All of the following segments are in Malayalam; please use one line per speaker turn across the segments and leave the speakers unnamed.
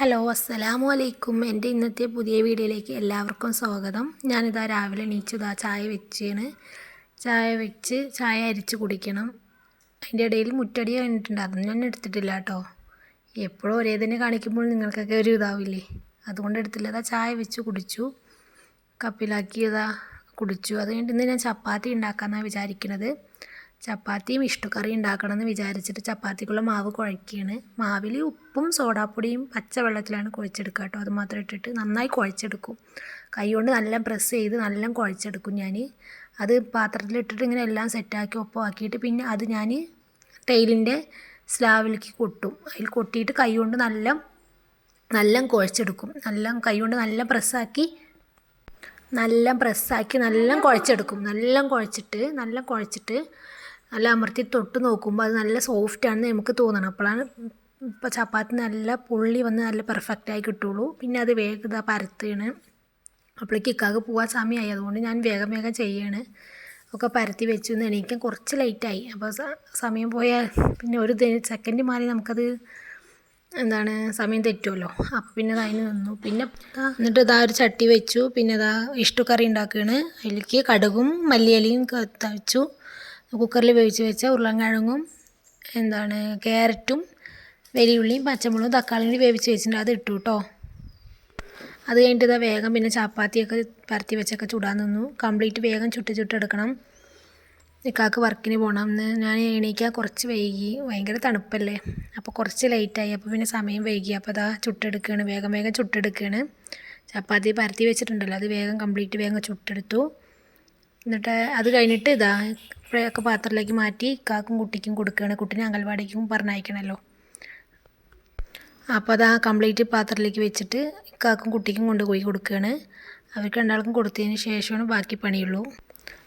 ഹലോ അസ്സലാമു അലൈക്കും. എൻ്റെ ഇന്നത്തെ പുതിയ വീഡിയോയിലേക്ക് എല്ലാവർക്കും സ്വാഗതം. ഞാനിതാ രാവിലെ എണീച്ചതാ ചായ വെച്ച് ചായ അരിച്ച് കുടിക്കണം. അതിൻ്റെ ഇടയിൽ മുറ്റടി കഴിഞ്ഞിട്ടുണ്ട്, അതൊന്നും ഞാൻ എടുത്തിട്ടില്ല കേട്ടോ. എപ്പോഴും ഒരേ തന്നെ കാണിക്കുമ്പോൾ നിങ്ങൾക്കൊക്കെ ഒരു ഇതാവില്ലേ, അതുകൊണ്ട് എടുത്തില്ല. അതാ ചായ വെച്ച് കുടിച്ചു, കപ്പിലാക്കിയതാ കുടിച്ചു. അത് കഴിഞ്ഞിട്ട് ഇന്ന് ഞാൻ ചപ്പാത്തി ഉണ്ടാക്കാമെന്നാണ് വിചാരിക്കുന്നത്. ചപ്പാത്തിയും ഇഷ്ടക്കറി ഉണ്ടാക്കണമെന്ന് വിചാരിച്ചിട്ട് ചപ്പാത്തിക്കുള്ള മാവ് കുഴയ്ക്കുകയാണ്. മാവിൽ ഉപ്പും സോഡാപ്പൊടിയും പച്ചവെള്ളത്തിലാണ് കുഴച്ചെടുക്കുക കേട്ടോ. അത് മാത്രം ഇട്ടിട്ട് നന്നായി കുഴച്ചെടുക്കും. കൈ കൊണ്ട് നല്ല പ്രസ് ചെയ്ത് നല്ല കുഴച്ചെടുക്കും ഞാൻ. അത് പാത്രത്തിലിട്ടിട്ട് ഇങ്ങനെ എല്ലാം സെറ്റാക്കി ഒപ്പമാക്കിയിട്ട് പിന്നെ അത് ഞാൻ ടൈലിൻ്റെ സ്ലാവിലേക്ക് കൊട്ടും. അതിൽ കൊട്ടിയിട്ട് കൈ കൊണ്ട് നല്ല കുഴച്ചെടുക്കും. കൈ കൊണ്ട് നല്ല പ്രസ്സാക്കി നല്ല കുഴച്ചെടുക്കും. നല്ല കുഴച്ചിട്ട് നല്ല അമർത്തി തൊട്ട് നോക്കുമ്പോൾ അത് നല്ല സോഫ്റ്റാണെന്ന് നമുക്ക് തോന്നണം. അപ്പോഴാണ് ഇപ്പോൾ ചപ്പാത്തി നല്ല പൊള്ളി വന്ന് നല്ല പെർഫെക്റ്റായി കിട്ടുള്ളൂ. പിന്നെ അത് വേഗം ഇതാ പരത്തുകയാണ്. അപ്പോഴേക്ക് ഇക്കാക്ക് പോകാൻ സമയമായി, അതുകൊണ്ട് ഞാൻ വേഗം ചെയ്യാണ്. ഒക്കെ പരത്തി വെച്ചു. എന്ന് എണീക്കാൻ കുറച്ച് ലേറ്റായി. അപ്പോൾ സമയം പോയാൽ പിന്നെ ഒരു സെക്കൻഡ് മാറി നമുക്കത് സമയം തെറ്റുമല്ലോ. അപ്പം പിന്നെ അതിന് നിന്നു. പിന്നെ എന്നിട്ട് ഇതാ ഒരു ചട്ടി വെച്ചു. പിന്നെ ഇതാ ഇഷ്ടക്കറി ഉണ്ടാക്കുകയാണ്. അതിലേക്ക് കടുകും മല്ലിയിലയും വെച്ചു. കുക്കറിൽ വേവിച്ച് വെച്ച ഉരുളൻകിഴങ്ങും ക്യാരറ്റും വലിയുള്ളിയും പച്ചമുളകും തക്കാളിയും വേവിച്ച് വെച്ചിട്ടുണ്ട്, അത് ഇട്ടു കേട്ടോ. അത് കഴിഞ്ഞിട്ട് ഇതാ വേഗം പിന്നെ ചപ്പാത്തിയൊക്കെ പരത്തി വെച്ചൊക്കെ ചുടാൻ നിന്നു. കംപ്ലീറ്റ് വേഗം ചുട്ടെടുക്കണം. ഇക്കാക്ക് വർക്കിന് പോകണം. എന്ന് ഞാൻ എണീക്കാൻ കുറച്ച് വൈകി, ഭയങ്കര തണുപ്പല്ലേ, അപ്പോൾ കുറച്ച് ലേറ്റായി. അപ്പോൾ പിന്നെ സമയം വൈകി. അപ്പോൾ അതാ ചുട്ടെടുക്കുകയാണ്, വേഗം ചുട്ടെടുക്കുകയാണ്. ചപ്പാത്തി പരത്തി വെച്ചിട്ടുണ്ടല്ലോ, അത് വേഗം ചുട്ടെടുത്തു. എന്നിട്ട് അത് കഴിഞ്ഞിട്ട് ഇതാ ഇപ്പോഴൊക്കെ പാത്രത്തിലേക്ക് മാറ്റി ഇക്കാക്കും കുട്ടിക്കും കൊടുക്കുകയാണ്. കുട്ടീനെ അംഗൻവാടിക്കും പറഞ്ഞയക്കണമല്ലോ. അപ്പോൾ അതാ കംപ്ലീറ്റ് പാത്രത്തിലേക്ക് വെച്ചിട്ട് ഇക്കാക്കും കുട്ടിക്കും കൊണ്ടുപോയി കൊടുക്കുകയാണ്. അവർക്ക് രണ്ടാൾക്കും കൊടുത്തതിന് ശേഷമാണ് ബാക്കി പണിയുള്ളൂ.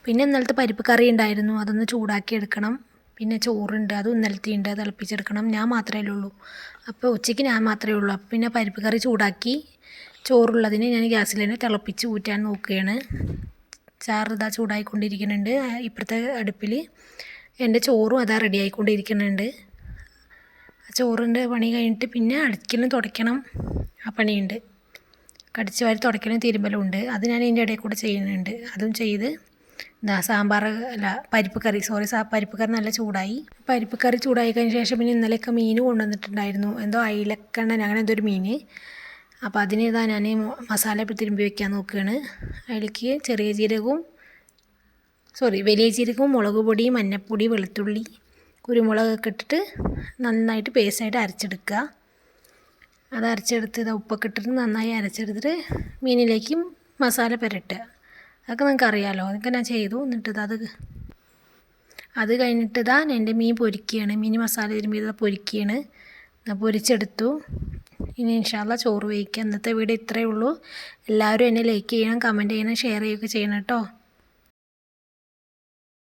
പിന്നെ ഇന്നലത്തെ പരിപ്പ് കറി ഉണ്ടായിരുന്നു, അതൊന്ന് ചൂടാക്കി എടുക്കണം. പിന്നെ ചോറുണ്ട്, അതും ഇന്നലത്തെ ഉണ്ട്, തിളപ്പിച്ചെടുക്കണം. ഞാൻ മാത്രമേ ഉള്ളൂ. അപ്പോൾ ഉച്ചയ്ക്ക് ഞാൻ മാത്രമേ ഉള്ളൂ. അപ്പോൾ പിന്നെ പരിപ്പ് കറി ചൂടാക്കി ചോറുള്ളതിന് ഞാൻ ഗ്യാസിൽ തന്നെ തിളപ്പിച്ച് ഊറ്റാൻ നോക്കുകയാണ്. ചാറ് ഇതാ ചൂടായിക്കൊണ്ടിരിക്കുന്നുണ്ട്. ഇപ്പുറത്തെ അടുപ്പിൽ എൻ്റെ ചോറും അതാ റെഡി ആയിക്കൊണ്ടിരിക്കുന്നുണ്ട്. ചോറിൻ്റെ പണി കഴിഞ്ഞിട്ട് പിന്നെ അടിക്കണം തുടയ്ക്കണം, ആ പണിയുണ്ട്. കടിച്ച് വാരി തുടയ്ക്കലും തിരുമ്പലും ഉണ്ട്, അത് ഞാൻ ഇതിൻ്റെ ഇടയിൽ കൂടെ ചെയ്യുന്നുണ്ട്. അതും ചെയ്ത് പരിപ്പ് കറി നല്ല ചൂടായി. പരിപ്പ് കറി ചൂടായി കഴിഞ്ഞ ശേഷം പിന്നെ ഇന്നലെയൊക്കെ മീൻ കൊണ്ടുവന്നിട്ടുണ്ടായിരുന്നു, അയിലക്കണ്ണൻ അങ്ങനെ എന്തോ ഒരു മീൻ. അപ്പോൾ അതിന് ഞാൻ മസാല തിരുമ്പി വയ്ക്കാൻ നോക്കുകയാണ്. അതിലേക്ക് വലിയ ജീരകവും മുളക് പൊടി, മഞ്ഞൾപ്പൊടി, വെളുത്തുള്ളി, കുരുമുളകൊക്കെ ഇട്ടിട്ട് നന്നായിട്ട് പേസ്റ്റായിട്ട് അരച്ചെടുക്കുക. അത് അരച്ചെടുത്ത് ഉപ്പൊക്കെ ഇട്ടിട്ട് നന്നായി അരച്ചെടുത്തിട്ട് മീനിലേക്ക് മസാല പുരട്ടുക. അതൊക്കെ നിങ്ങൾക്ക് അറിയാമല്ലോ, അതൊക്കെ ഞാൻ ചെയ്തു. എന്നിട്ട് അത് കഴിഞ്ഞിട്ട് എൻ്റെ മീൻ പൊരിക്കുകയാണ്. മീൻ മസാല തിരുമ്പി പൊരിക്കുകയാണ്. പൊരിച്ചെടുത്തു. ഇനി ഇൻഷാ അല്ലാഹ് ചോറ് വയ്ക്കുക. ഇന്നത്തെ വീഡിയോ ഇത്രയേ ഉള്ളൂ. എല്ലാവരും എന്നെ ലൈക്ക് ചെയ്യണം, കമൻറ്റ് ചെയ്യണം, ഷെയർ ചെയ്യുകയൊക്കെ ചെയ്യണം കേട്ടോ.